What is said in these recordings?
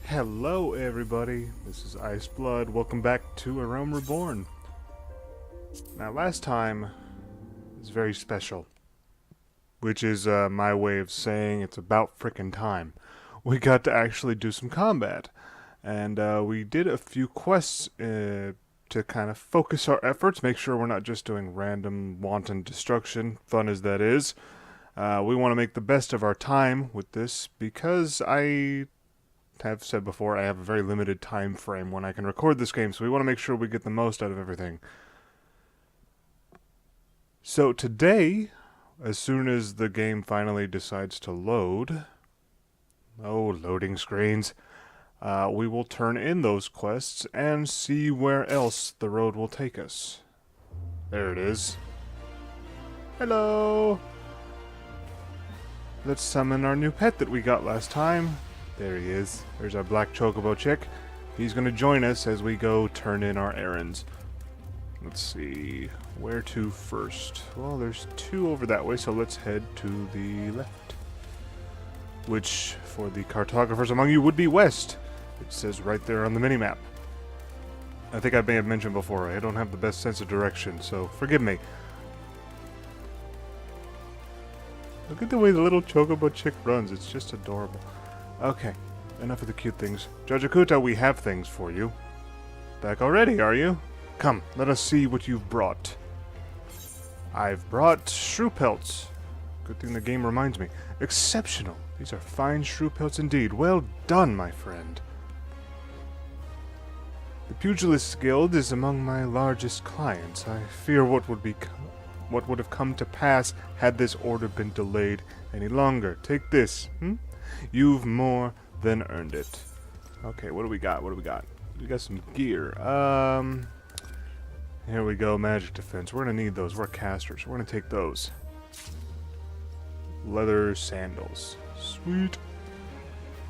Hello everybody, this is Ice Blood. Welcome back to A Realm Reborn. Now last time was very special, which is my way of saying it's about frickin' time. We got to actually do some combat, and we did a few quests to kind of focus our efforts, make sure we're not just doing random wanton destruction, fun as that is. We want to make the best of our time with this because I have said before, I have a very limited time frame when I can record this game, so we want to make sure we get the most out of everything. So today, as soon as the game finally decides to load, loading screens, we will turn in those quests and see where else the road will take us. There it is. Hello! Let's summon our new pet that we got last time. There he is. There's our black chocobo chick. He's going to join us as we go turn in our errands. Let's see. Where to first? Well, there's two over that way, so let's head to the left. Which, for the cartographers among you, would be west. It says right there on the minimap. I think I may have mentioned before, I don't have the best sense of direction, so forgive me. Look at the way the little chocobo chick runs. It's just adorable. Okay, enough of the cute things. Judge Akuta, we have things for you. Back already, are you? Come, let us see what you've brought. I've brought shrew pelts. Good thing the game reminds me. Exceptional. These are fine shrew pelts indeed. Well done, my friend. The Pugilists Guild is among my largest clients. I fear what would have come to pass had this order been delayed any longer. Take this, You've more than earned it. Okay, what do we got? We got some gear. Here we go, magic defense. We're gonna need those. We're casters. We're gonna take those. Leather sandals. Sweet.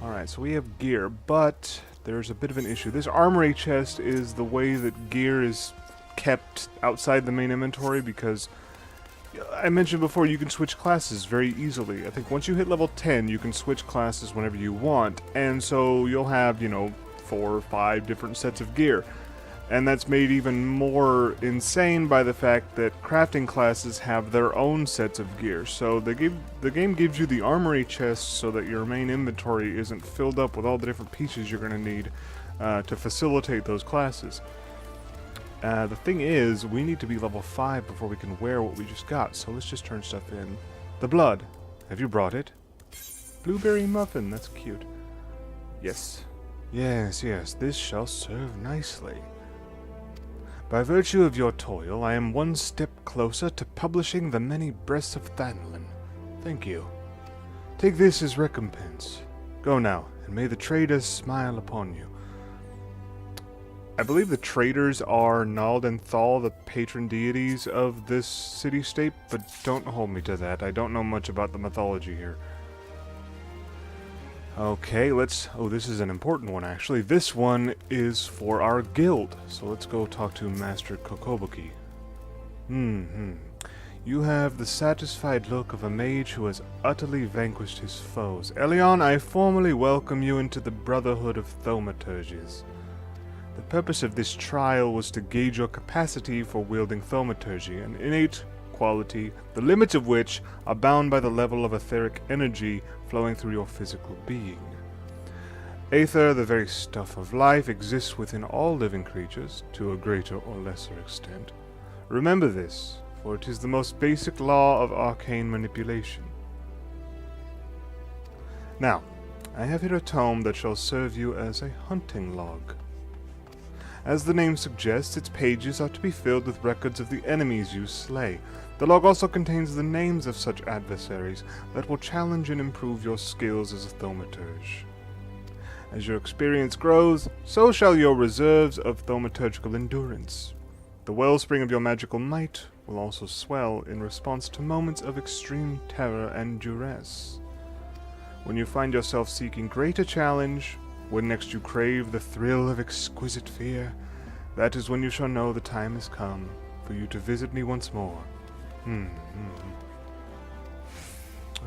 Alright, so we have gear, but there's a bit of an issue. This armory chest is the way that gear is kept outside the main inventory because I mentioned before you can switch classes very easily. I think once you hit level 10, you can switch classes whenever you want, and so you'll have, 4 or 5 different sets of gear. And that's made even more insane by the fact that crafting classes have their own sets of gear. So the game gives you the armory chest so that your main inventory isn't filled up with all the different pieces you're going to need to facilitate those classes. The thing is, we need to be level 5 before we can wear what we just got, so let's just turn stuff in. The blood. Have you brought it? Blueberry muffin, that's cute. Yes. Yes, this shall serve nicely. By virtue of your toil, I am one step closer to publishing the many breasts of Thanlin. Thank you. Take this as recompense. Go now, and may the traders smile upon you. I believe the traders are Nald and Thal, the patron deities of this city-state, but don't hold me to that. I don't know much about the mythology here. Okay, this is an important one, actually. This one is for our guild, so let's go talk to Master Kokobuki. You have the satisfied look of a mage who has utterly vanquished his foes. Ellion, I formally welcome you into the Brotherhood of Thaumaturges. The purpose of this trial was to gauge your capacity for wielding thaumaturgy, an innate quality, the limits of which are bound by the level of etheric energy flowing through your physical being. Aether, the very stuff of life, exists within all living creatures, to a greater or lesser extent. Remember this, for it is the most basic law of arcane manipulation. Now, I have here a tome that shall serve you as a hunting log. As the name suggests, its pages are to be filled with records of the enemies you slay. The log also contains the names of such adversaries that will challenge and improve your skills as a thaumaturge. As your experience grows, so shall your reserves of thaumaturgical endurance. The wellspring of your magical might will also swell in response to moments of extreme terror and duress. When you find yourself seeking greater challenge, when next you crave the thrill of exquisite fear, that is when you shall know the time has come for you to visit me once more.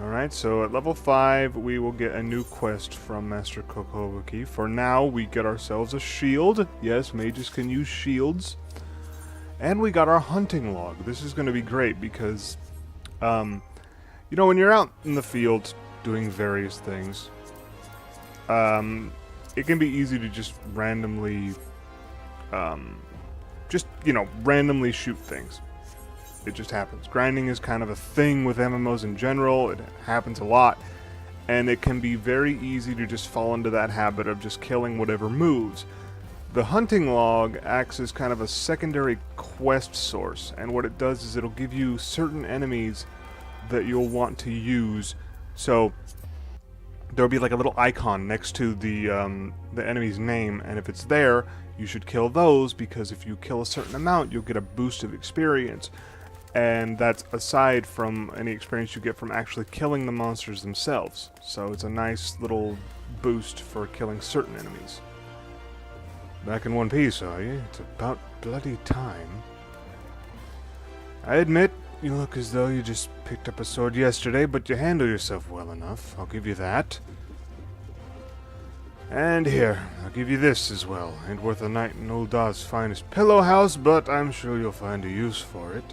Alright, so at level 5, we will get a new quest from Master Kokobuki. For now, we get ourselves a shield. Yes, mages can use shields. And we got our hunting log. This is going to be great because, you know, when you're out in the field doing various things, it can be easy to just randomly, randomly shoot things. It just happens. Grinding is kind of a thing with MMOs in general. It happens a lot. And it can be very easy to just fall into that habit of just killing whatever moves. The hunting log acts as kind of a secondary quest source. And what it does is it'll give you certain enemies that you'll want to use. So there'll be like a little icon next to the enemy's name. And if it's there, you should kill those, because if you kill a certain amount, you'll get a boost of experience. And that's aside from any experience you get from actually killing the monsters themselves. So it's a nice little boost for killing certain enemies. Back in one piece, are you? It's about bloody time. I admit, you look as though you just picked up a sword yesterday, but you handle yourself well enough. I'll give you that. And here, I'll give you this as well. Ain't worth a night in old Da's finest pillow house, but I'm sure you'll find a use for it.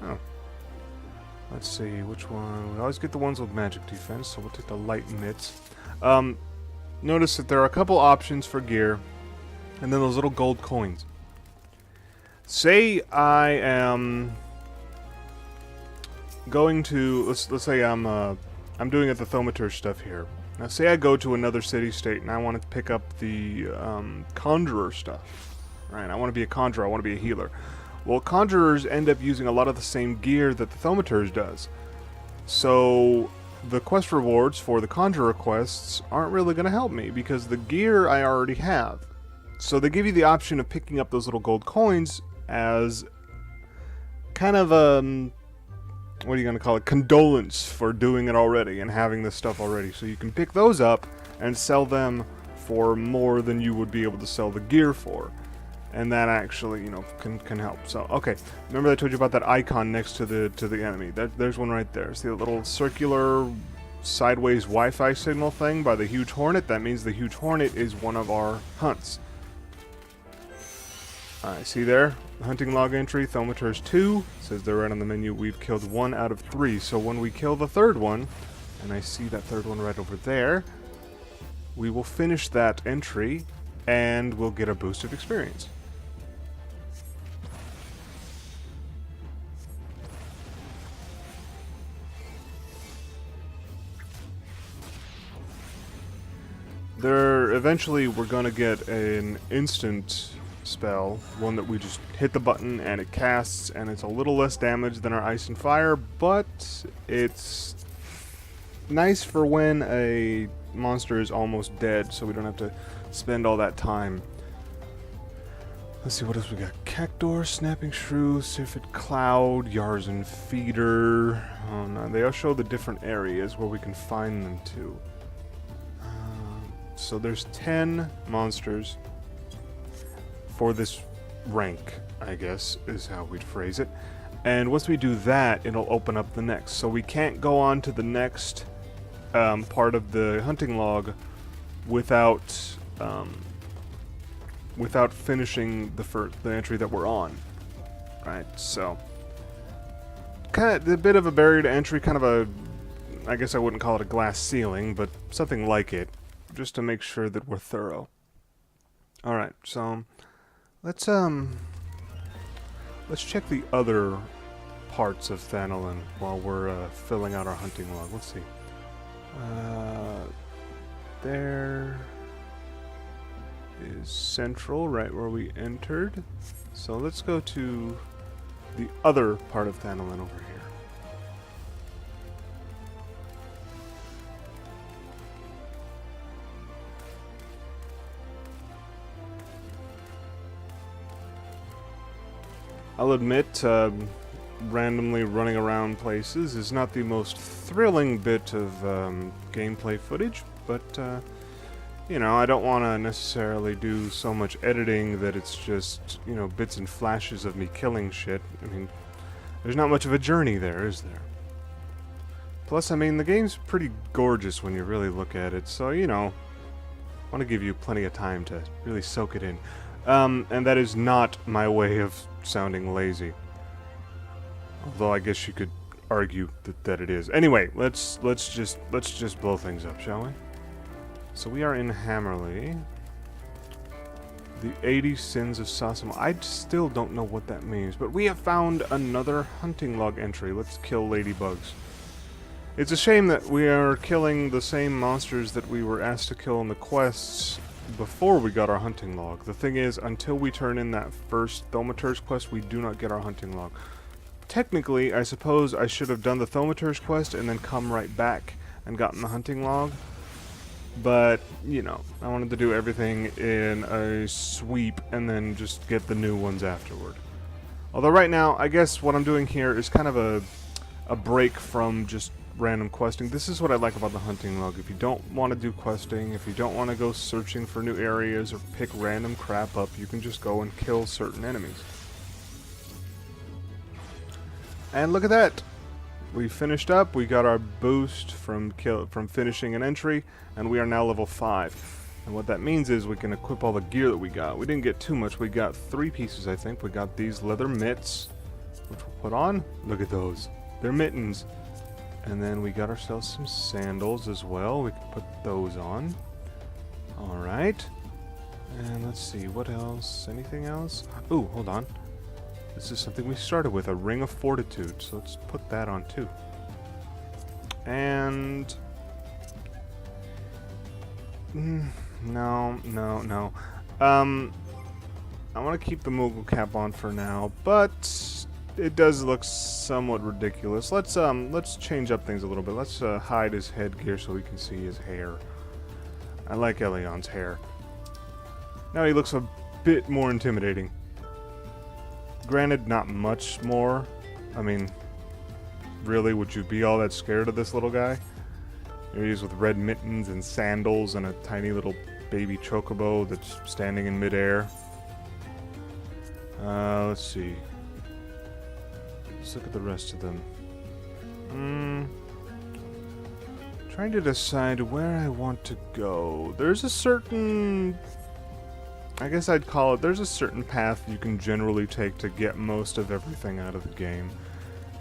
Oh. Let's see, which one? We always get the ones with magic defense, so we'll take the light mitts. Notice that there are a couple options for gear, and then those little gold coins. Say I am going to, let's say I'm doing the thaumaturge stuff here. Now say I go to another city-state and I want to pick up the conjurer stuff. Right, I want to be a conjurer, I want to be a healer. Well, conjurers end up using a lot of the same gear that the thaumaturge does. So the quest rewards for the conjurer quests aren't really going to help me, because the gear I already have. So they give you the option of picking up those little gold coins as kind of what are you going to call it? Condolence for doing it already and having this stuff already. So you can pick those up and sell them for more than you would be able to sell the gear for. And that actually, you know, can help. So, okay. Remember I told you about that icon next to the enemy. There's one right there. See the little circular sideways Wi-Fi signal thing by the huge hornet? That means the huge hornet is one of our hunts. Alright, see there? The hunting log entry, thaumaturge 2. Says there right on the menu, we've killed 1 out of 3. So when we kill the third one, and I see that third one right over there, we will finish that entry, and we'll get a boost of experience. Eventually we're gonna get an instant spell, one that we just hit the button and it casts, and it's a little less damage than our ice and fire, but it's nice for when a monster is almost dead, so we don't have to spend all that time. Let's see, what else we got? Cactor, Snapping Shrew, Sifid Cloud, Yarzan Feeder. Oh no, they all show the different areas where we can find them too. So there's 10 monsters for this rank, I guess, is how we'd phrase it. And once we do that, it'll open up the next. So we can't go on to the next part of the hunting log without finishing the entry that we're on. Right, so kind of a bit of a barrier to entry, kind of a, I guess I wouldn't call it a glass ceiling, but something like it, just to make sure that we're thorough. Alright, so let's check the other parts of Thanalin while we're filling out our hunting log. Let's see. There is Central, right where we entered. So let's go to the other part of Thanalin over here. I'll admit, randomly running around places is not the most thrilling bit of gameplay footage, but, you know, I don't want to necessarily do so much editing that it's just, you know, bits and flashes of me killing shit. I mean, there's not much of a journey there, is there? Plus, I mean, the game's pretty gorgeous when you really look at it, so, you know, I want to give you plenty of time to really soak it in. And that is not my way of sounding lazy. Although I guess you could argue that it is. Anyway, let's just blow things up, shall we? So we are in Hammerley. The 80 Sins of Sasimo. I still don't know what that means, but we have found another hunting log entry. Let's kill ladybugs. It's a shame that we are killing the same monsters that we were asked to kill in the quests before we got our hunting log. The thing is, until we turn in that first Thaumaturge quest, we do not get our hunting log. Technically, I suppose I should have done the Thaumaturge quest and then come right back and gotten the hunting log. But, you know, I wanted to do everything in a sweep and then just get the new ones afterward. Although right now, I guess what I'm doing here is kind of a break from just random questing. This is what I like about the hunting log. If you don't want to do questing, if you don't want to go searching for new areas or pick random crap up, you can just go and kill certain enemies. And look at that! We finished up, we got our boost from finishing an entry, and we are now level 5. And what that means is we can equip all the gear that we got. We didn't get too much, we got 3 pieces I think. We got these leather mitts, which we'll put on. Look at those. They're mittens. And then we got ourselves some sandals as well. We can put those on. Alright. And let's see, what else? Anything else? Ooh, hold on. This is something we started with, a Ring of Fortitude, so let's put that on too. And... no. I want to keep the Moogle cap on for now, but it does look somewhat ridiculous. Let's change up things a little bit. Let's hide his headgear so we can see his hair. I like Ellion's hair. Now he looks a bit more intimidating. Granted, not much more. I mean, really, would you be all that scared of this little guy? Here he is with red mittens and sandals and a tiny little baby chocobo that's standing in midair. Let's see. Let's look at the rest of them. Trying to decide where I want to go. There's a certain... I guess I'd call it, there's a certain path you can generally take to get most of everything out of the game.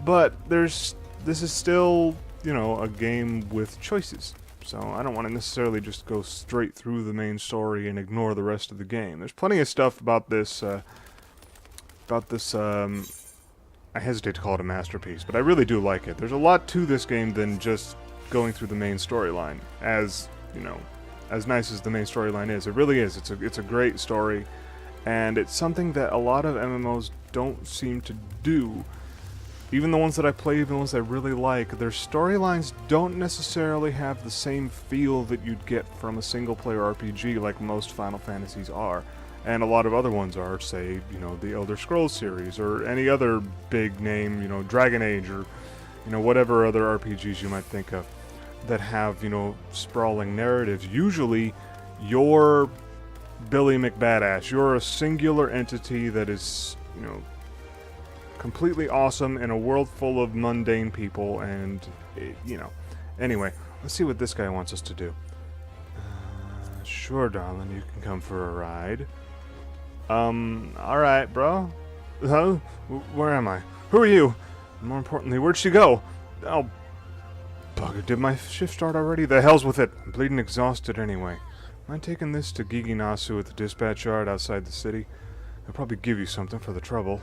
But this is still, you know, a game with choices. So I don't want to necessarily just go straight through the main story and ignore the rest of the game. There's plenty of stuff about this, I hesitate to call it a masterpiece, but I really do like it. There's a lot to this game than just going through the main storyline, as, you know, as nice as the main storyline is. It really is. It's a great story, and it's something that a lot of MMOs don't seem to do. Even the ones that I play, even the ones I really like, their storylines don't necessarily have the same feel that you'd get from a single-player RPG like most Final Fantasies are. And a lot of other ones are, say, you know, the Elder Scrolls series, or any other big name, you know, Dragon Age, or, you know, whatever other RPGs you might think of that have, you know, sprawling narratives. Usually, you're Billy McBadass. You're a singular entity that is, you know, completely awesome in a world full of mundane people, and, you know. Anyway, let's see what this guy wants us to do. Sure, darling, you can come for a ride. Alright, bro. Huh? Where am I? Who are you? And more importantly, where'd she go? Oh, bugger, did my shift start already? The hell's with it. I'm bleeding exhausted anyway. Mind taking this to Giginasu at the dispatch yard outside the city? They'll probably give you something for the trouble.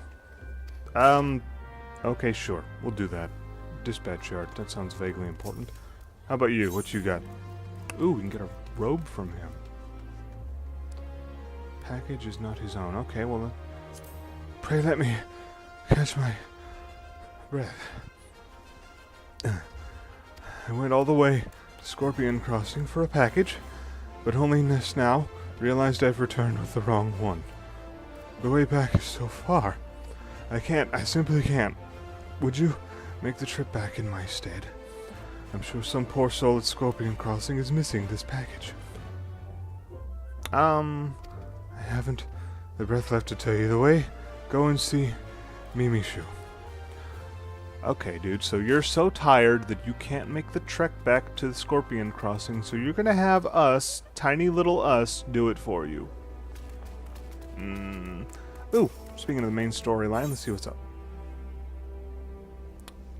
Okay, sure. We'll do that. Dispatch yard. That sounds vaguely important. How about you? What you got? Ooh, we can get a robe from him. Package is not his own. Okay, well then. Pray let me catch my breath. I went all the way to Scorpion Crossing for a package, but only just now realized I've returned with the wrong one. The way back is so far. I simply can't. Would you make the trip back in my stead? I'm sure some poor soul at Scorpion Crossing is missing this package. I haven't the breath left to tell you the way. Go and see Mimishu. Okay, dude, so you're so tired that you can't make the trek back to the Scorpion Crossing, so you're gonna have us, tiny little us, do it for you. Ooh, speaking of the main storyline, let's see what's up.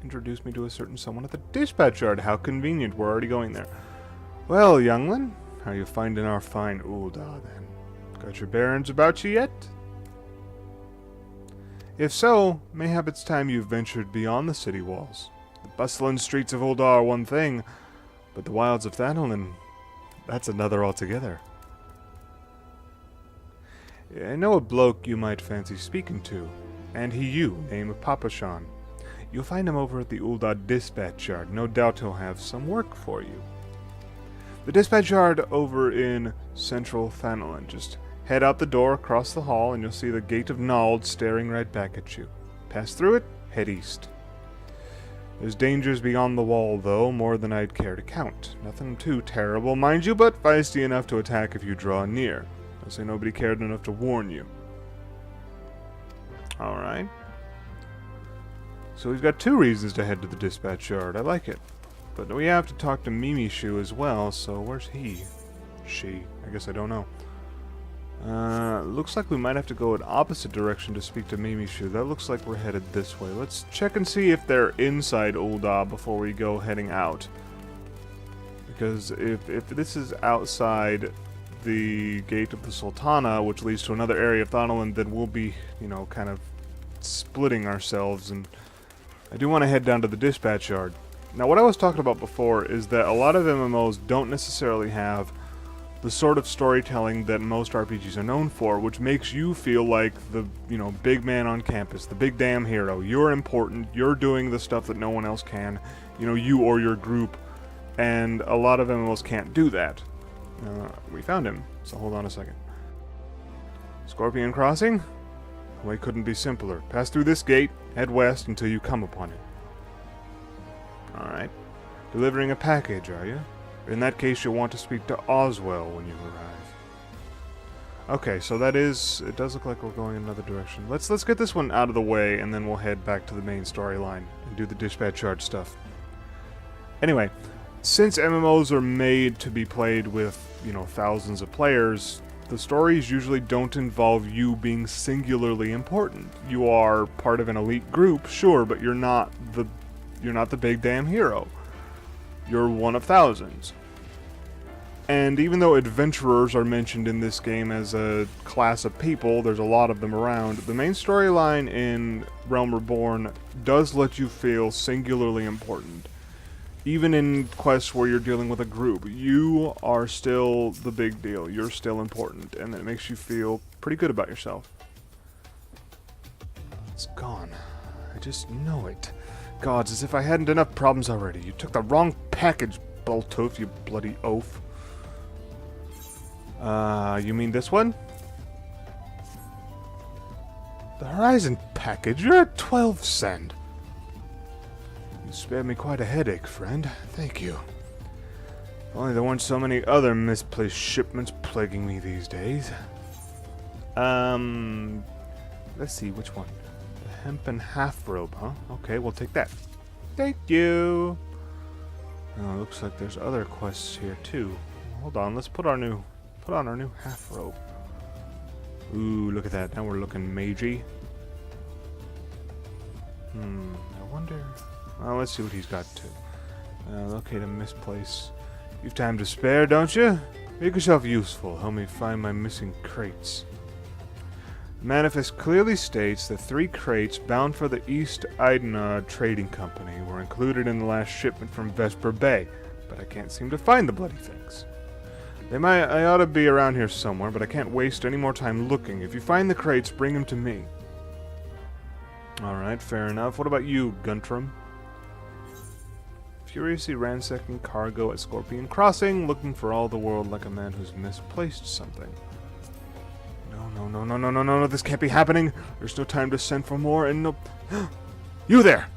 Introduce me to a certain someone at the dispatch yard. How convenient, we're already going there. Well, youngling, how you finding our fine Ul'dah, then? Got your bearings about you yet? If so, mayhap it's time you ventured beyond the city walls. The bustling streets of Ul'dah are one thing, but the wilds of Thanalan, that's another altogether. I know a bloke you might fancy speaking to, and he you, name of Papashan. You'll find him over at the Ul'dah dispatch yard. No doubt he'll have some work for you. The dispatch yard over in central Thanalan. Just head out the door across the hall and you'll see the Gate of Nald staring right back at you. Pass through it, head east. There's dangers beyond the wall, though, more than I'd care to count. Nothing too terrible, mind you, but feisty enough to attack if you draw near. I'll say nobody cared enough to warn you. Alright. So we've got 2 reasons to head to the dispatch yard. I like it. But we have to talk to Mimishu as well, so where's he? She. I guess I don't know. Looks like we might have to go in opposite direction to speak to Mimishu. That looks like we're headed this way. Let's check and see if they're inside Ul'dah before we go heading out. Because if this is outside the Gate of the Sultana, which leads to another area of Thanalan, then we'll be, you know, kind of splitting ourselves, and I do want to head down to the dispatch yard. Now, what I was talking about before is that a lot of MMOs don't necessarily have the sort of storytelling that most RPGs are known for, which makes you feel like the, you know, big man on campus, the big damn hero. You're important, you're doing the stuff that no one else can, you know, you or your group, and a lot of MMOs can't do that. We found him, so hold on a second. Scorpion Crossing? The way couldn't be simpler. Pass through this gate, head west until you come upon it. Alright. Delivering a package, are you? In that case, you'll want to speak to Oswell when you arrive. Okay, so that is... It does look like we're going in another direction. Let's get this one out of the way, and then we'll head back to the main storyline and do the dispatch yard stuff. Anyway, since MMOs are made to be played with, you know, thousands of players, the stories usually don't involve you being singularly important. You are part of an elite group, sure, but you're not the big damn hero. You're one of thousands. And even though adventurers are mentioned in this game as a class of people, there's a lot of them around, the main storyline in Realm Reborn does let you feel singularly important. Even in quests where you're dealing with a group, you are still the big deal. You're still important, and it makes you feel pretty good about yourself. It's gone. I just know it. Gods, as if I hadn't enough problems already. You took the wrong package, Boltoof, you bloody oaf. You mean this one? The Horizon package? You're at 12 send. You spared me quite a headache, friend. Thank you. If only there weren't so many other misplaced shipments plaguing me these days. Let's see, which one? The hempen half robe, huh? Okay, we'll take that. Thank you. Oh, looks like there's other quests here too. Hold on, let's put on our new half robe. Ooh, look at that. Now we're looking magey. I wonder. Well, let's see what he's got too. Locate a misplace. You've time to spare, don't you? Make yourself useful. Help me find my missing crates. The manifest clearly states that 3 crates bound for the East Idna Trading Company were included in the last shipment from Vesper Bay, but I can't seem to find the bloody things. I ought to be around here somewhere, but I can't waste any more time looking. If you find the crates, bring them to me. Alright, fair enough. What about you, Guntram? Furiously ransacking cargo at Scorpion Crossing, looking for all the world like a man who's misplaced something. No, this can't be happening. There's no time to send for more, and no... You there!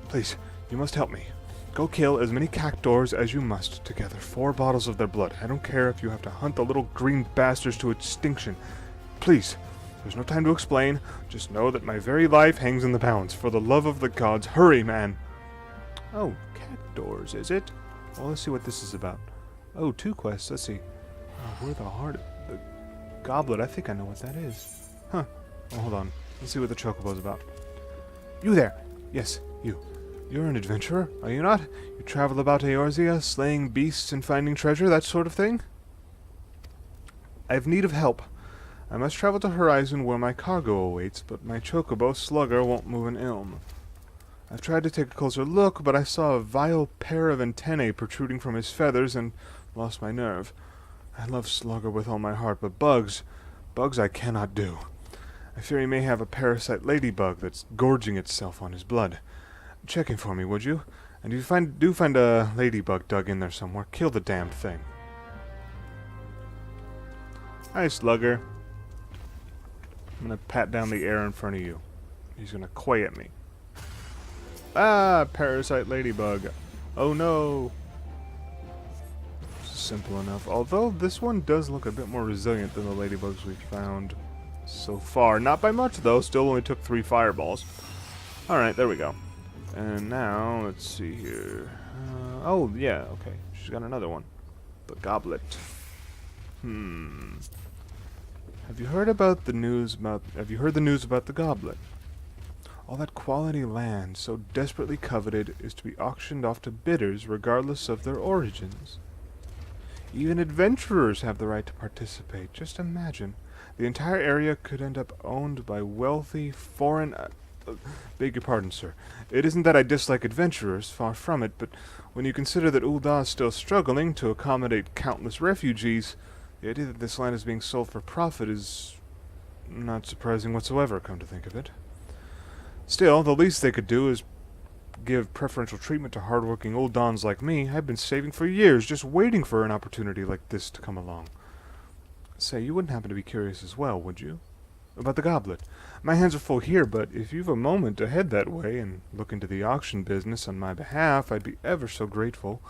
Please, you must help me. Go kill as many cactuars as you must to gather 4 bottles of their blood. I don't care if you have to hunt the little green bastards to extinction. Please, There's no time to explain. Just know that my very life hangs in the balance. For the love of the gods, hurry, man! Oh, cat doors, is it? Well, let's see what this is about. Oh, 2 quests. Let's see. Oh, where the heart... The goblet. I think I know what that is. Huh. Oh, hold on. Let's see what the chocobo's about. You there! Yes, you. You're an adventurer, are you not? You travel about Eorzea, slaying beasts and finding treasure, that sort of thing? I have need of help. I must travel to Horizon where my cargo awaits, but my chocobo, Slugger, won't move an ilm. I've tried to take a closer look, but I saw a vile pair of antennae protruding from his feathers and lost my nerve. I love Slugger with all my heart, but bugs I cannot do. I fear he may have a parasite ladybug that's gorging itself on his blood. Check him for me, would you? And if you do find a ladybug dug in there somewhere, kill the damned thing. Hi, Slugger. I'm gonna pat down the air in front of you. He's gonna quay at me. Ah, parasite ladybug. Oh no. Simple enough. Although this one does look a bit more resilient than the ladybugs we've found so far. Not by much though. Still only took 3 fireballs. Alright, there we go. And now, let's see here. Oh, yeah, okay. She's got another one. The goblet. Have you heard the news about the goblet? All that quality land, so desperately coveted, is to be auctioned off to bidders regardless of their origins. Even adventurers have the right to participate. Just imagine. The entire area could end up owned by wealthy foreign... beg your pardon, sir. It isn't that I dislike adventurers, far from it, but when you consider that Ul'dah is still struggling to accommodate countless refugees, the idea that this land is being sold for profit is not surprising whatsoever, come to think of it. Still, the least they could do is give preferential treatment to hardworking Uldahns like me. I've been saving for years, just waiting for an opportunity like this to come along. Say, you wouldn't happen to be curious as well, would you? About the goblet. My hands are full here, but if you've a moment to head that way and look into the auction business on my behalf, I'd be ever so grateful.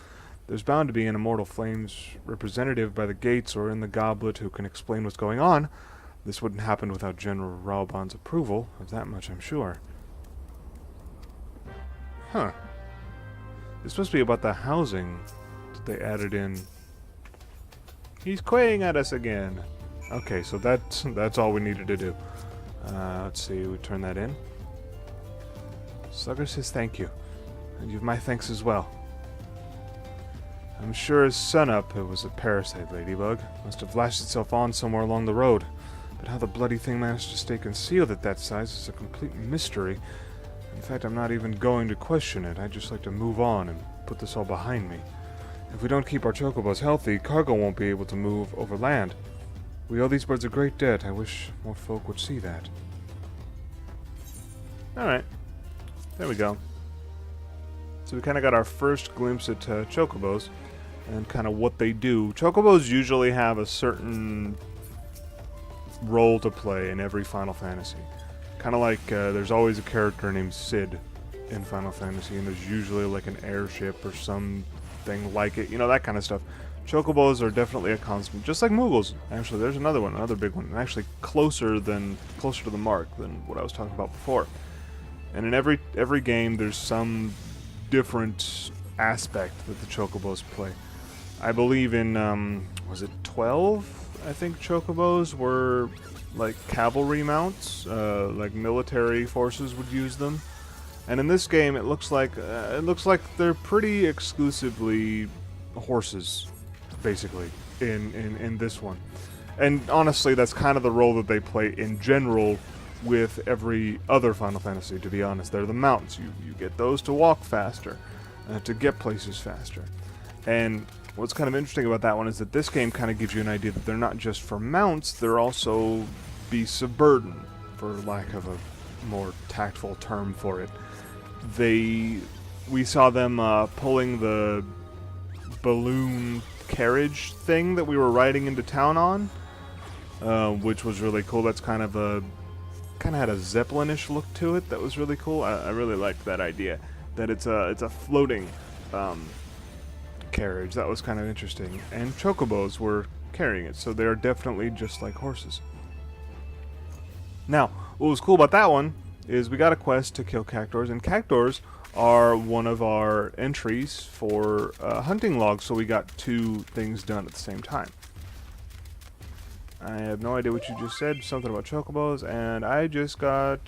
There's bound to be an Immortal Flames representative by the gates or in the goblet who can explain what's going on. This wouldn't happen without General Rauban's approval, of that much I'm sure. Huh. This must be about the housing that they added in. He's quaying at us again. Okay, so that's all we needed to do. Let's see, we turn that in. Slugger says thank you. And you've my thanks as well. I'm sure as sunup it was a parasite ladybug. Must have lashed itself on somewhere along the road. But how the bloody thing managed to stay concealed at that size is a complete mystery. In fact, I'm not even going to question it. I'd just like to move on and put this all behind me. If we don't keep our chocobos healthy, cargo won't be able to move over land. We owe these birds a great debt. I wish more folk would see that. Alright. There we go. So we kind of got our first glimpse at chocobos and kind of what they do. Chocobos usually have a certain role to play in every Final Fantasy. Kind of like there's always a character named Sid in Final Fantasy, and there's usually like an airship or something like it. You know, that kind of stuff. Chocobos are definitely a constant, just like Moogles. Actually, there's another one, another big one, and actually closer to the mark than what I was talking about before. And in every game, there's some different aspect that the Chocobos play. I believe in was it 12? I think Chocobos were like cavalry mounts, like military forces would use them. And in this game, it looks like they're pretty exclusively horses. Basically, in this one. And honestly, that's kind of the role that they play in general with every other Final Fantasy, to be honest. They're the mounts. You get those to walk faster, to get places faster. And what's kind of interesting about that one is that this game kind of gives you an idea that they're not just for mounts, they're also beasts of burden, for lack of a more tactful term for it. We saw them pulling the balloon carriage thing that we were riding into town on, which was really cool. That's kind of had a Zeppelin-ish look to it. That was really cool. I really liked that idea. That it's a floating carriage. That was kind of interesting. And chocobos were carrying it, so they are definitely just like horses. Now, what was cool about that one is we got a quest to kill cactuars, and cactuars are one of our entries for hunting logs, so we got 2 things done at the same time. I have no idea what you just said, something about chocobos, and I just got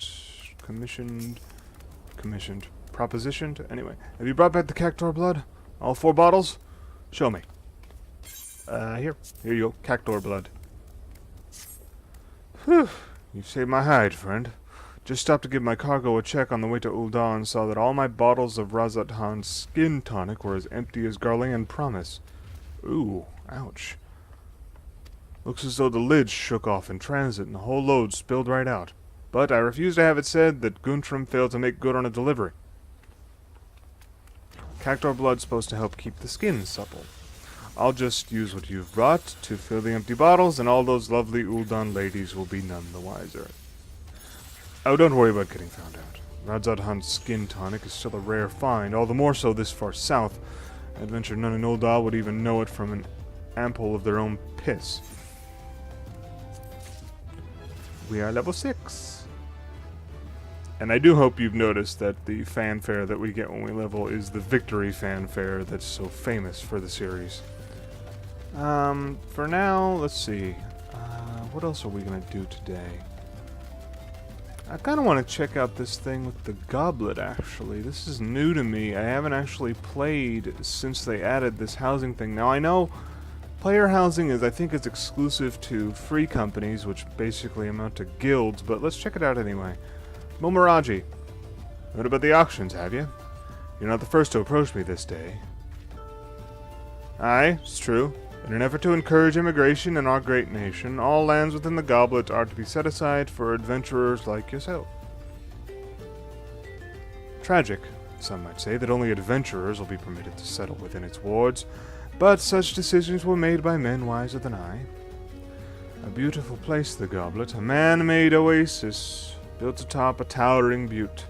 propositioned. Anyway, have you brought back the cactuar blood? All 4 bottles? Show me. Here you go, cactuar blood. Whew, you've saved my hide, friend. Just stopped to give my cargo a check on the way to Ul'dah and saw that all my bottles of Razat-Han's skin tonic were as empty as Garlean promise. Ooh, ouch. Looks as though the lid shook off in transit and the whole load spilled right out. But I refuse to have it said that Guntram failed to make good on a delivery. Cactuar blood's supposed to help keep the skin supple. I'll just use what you've brought to fill the empty bottles, and all those lovely Ul'dah ladies will be none the wiser. Oh, don't worry about getting found out. Razat-Han's skin tonic is still a rare find, all the more so this far south. I venture none in Ul'dah would even know it from an ampoule of their own piss. We are level 6. And I do hope you've noticed that the fanfare that we get when we level is the victory fanfare that's so famous for the series. For now, let's see. What else are we going to do today? I kind of want to check out this thing with the goblet, actually. This is new to me. I haven't actually played since they added this housing thing. Now, I know player housing is, I think, it's exclusive to free companies, which basically amount to guilds, but let's check it out anyway. Momaraji, heard about the auctions, have you? You're not the first to approach me this day. Aye, it's true. In an effort to encourage immigration in our great nation, all lands within the goblet are to be set aside for adventurers like yourself. Tragic, some might say, that only adventurers will be permitted to settle within its wards, but such decisions were made by men wiser than I. A beautiful place, the goblet, a man-made oasis, built atop a towering butte.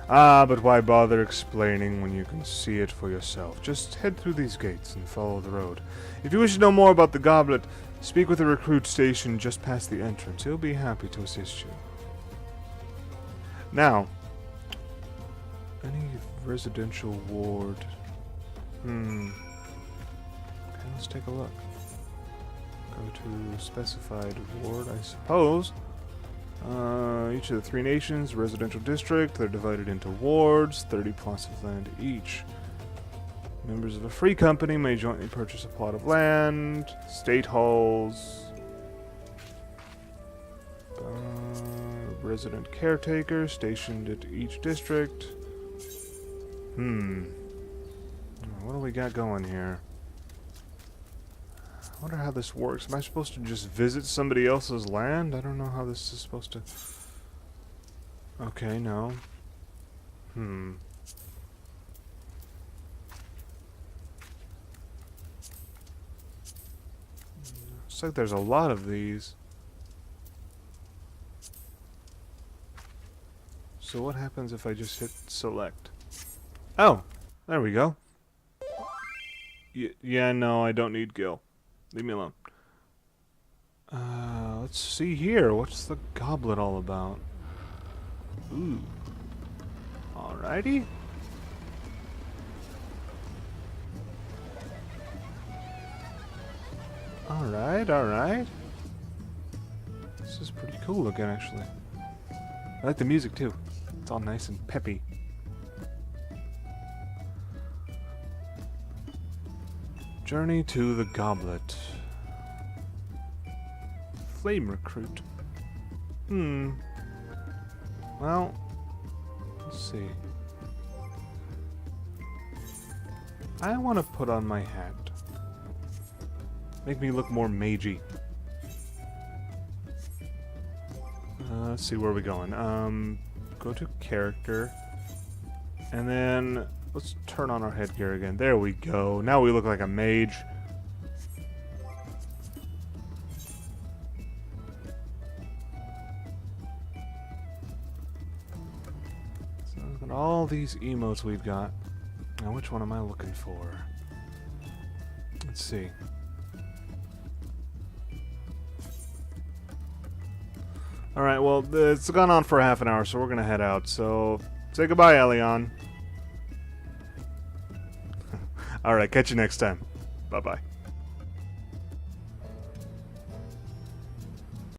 Ah, but why bother explaining when you can see it for yourself? Just head through these gates and follow the road. If you wish to know more about the goblet, speak with a recruit stationed just past the entrance. He'll be happy to assist you. Now, any residential ward? Okay, let's take a look. Go to specified ward, I suppose. Each of the 3 nations, residential district, they're divided into wards, 30 plots of land each. Members of a free company may jointly purchase a plot of land, state halls, resident caretaker stationed at each district. What do we got going here? I wonder how this works. Am I supposed to just visit somebody else's land? I don't know how this is supposed to... Okay, no. Looks like there's a lot of these. So what happens if I just hit select? Oh! There we go. Yeah, no, I don't need Gil. Leave me alone. Let's see here. What's the goblet all about? Ooh. Alrighty. Alright. This is pretty cool looking, actually. I like the music, too. It's all nice and peppy. Journey to the goblet. Flame recruit. Well, let's see. I want to put on my hat. Make me look more magey. Let's see, where are we going? Go to character. And then let's turn on our headgear again. There we go. Now we look like a mage. So look at all these emotes we've got. Now which one am I looking for? Let's see. Alright, well, it's gone on for half an hour, so we're gonna head out. So, say goodbye, Ellion. Alright, catch you next time. Bye-bye.